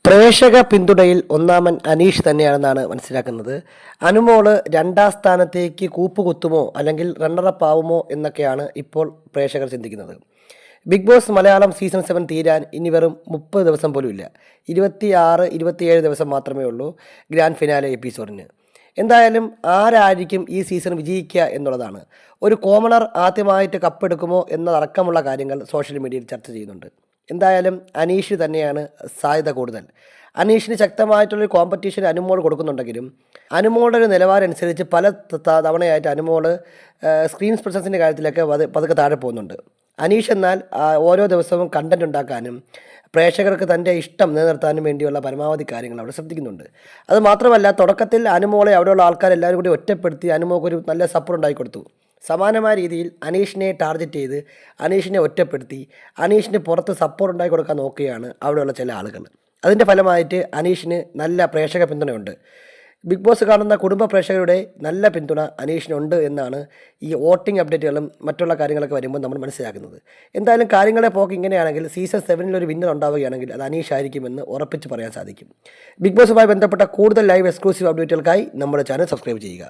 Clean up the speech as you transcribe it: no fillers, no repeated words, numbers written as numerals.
പ്രേക്ഷക പിന്തുണയിൽ ഒന്നാമൻ അനീഷ് തന്നെയാണെന്നാണ് മനസ്സിലാക്കുന്നത്. അനുമോള് രണ്ടാം സ്ഥാനത്തേക്ക് കൂപ്പുകുത്തുമോ അല്ലെങ്കിൽ റണ്ണറപ്പ് ആവുമോ എന്നൊക്കെയാണ് ഇപ്പോൾ പ്രേക്ഷകർ ചിന്തിക്കുന്നത്. ബിഗ് ബോസ് മലയാളം സീസൺ 7 തീരാൻ ഇനി വെറും 30 ദിവസം പോലും ഇല്ല. 26-27 ദിവസം മാത്രമേ ഉള്ളൂ ഗ്രാൻഡ് ഫിനാലെ എപ്പിസോഡിന്. എന്തായാലും ആരായിരിക്കും ഈ സീസൺ വിജയിക്കുക എന്നുള്ളതാണ്. ഒരു കോമണർ ആദ്യമായിട്ട് കപ്പെടുക്കുമോ എന്നതടക്കമുള്ള കാര്യങ്ങൾ സോഷ്യൽ മീഡിയയിൽ ചർച്ച ചെയ്യുന്നുണ്ട്. എന്തായാലും അനീഷ് തന്നെയാണ് സാധ്യത കൂടുതൽ. അനീഷിന് ശക്തമായിട്ടുള്ളൊരു കോമ്പറ്റീഷൻ അനുമോൾ കൊടുക്കുന്നുണ്ടെങ്കിലും അനുമോളുടെ ഒരു നിലവാരം അനുസരിച്ച് പല തവണയായിട്ട് അനുമോൾ സ്ക്രീൻ പ്രസൻസിൻ്റെ കാര്യത്തിലൊക്കെ പതുക്കെ താഴെ പോകുന്നുണ്ട്. അനീഷ് എന്നാൽ ഓരോ ദിവസവും കണ്ടൻറ് ഉണ്ടാക്കാനും പ്രേക്ഷകർക്ക് തൻ്റെ ഇഷ്ടം നിലനിർത്താനും വേണ്ടിയുള്ള പരമാവധി കാര്യങ്ങൾ അവിടെ ശ്രദ്ധിക്കുന്നുണ്ട്. അത് മാത്രമല്ല, തുടക്കത്തിൽ അനുമോളെ അവിടെയുള്ള ആൾക്കാരെല്ലാവരും കൂടി ഒറ്റപ്പെടുത്തി അനുമോൾക്കൊരു നല്ല സപ്പോർട്ട് ഉണ്ടാക്കി കൊടുത്തു. സമാനമായ രീതിയിൽ അനീഷിനെ ടാർഗറ്റ് ചെയ്ത് അനീഷിനെ ഒറ്റപ്പെടുത്തി അനീഷിന് പുറത്ത് സപ്പോർട്ട് ഉണ്ടാക്കി കൊടുക്കാൻ നോക്കുകയാണ് അവിടെയുള്ള ചില ആളുകൾ. അതിൻ്റെ ഫലമായിട്ട് അനീഷിന് നല്ല പ്രേക്ഷക പിന്തുണയുണ്ട്. ബിഗ് ബോസ് കാണുന്ന കുടുംബ പ്രേക്ഷകരുടെ നല്ല പിന്തുണ അനീഷിനുണ്ട് എന്നാണ് ഈ വോട്ടിംഗ് അപ്ഡേറ്റുകളും മറ്റുള്ള കാര്യങ്ങളൊക്കെ വരുമ്പോൾ നമ്മൾ മനസ്സിലാക്കുന്നത്. എന്തായാലും കാര്യങ്ങളെ പോക്ക് ഇങ്ങനെയാണെങ്കിൽ സീസൺ 7 ഒരു വിന്നർ ഉണ്ടാവുകയാണെങ്കിൽ അത് അനീഷ് ആയിരിക്കുമെന്ന് ഉറപ്പിച്ച് പറയാൻ സാധിക്കും. ബിഗ് ബോസുമായി ബന്ധപ്പെട്ട കൂടുതൽ ലൈവ് എക്സ്ക്ലൂസീവ് അപ്ഡേറ്റുകൾക്കായി നമ്മുടെ ചാനൽ സബ്സ്ക്രൈബ് ചെയ്യുക.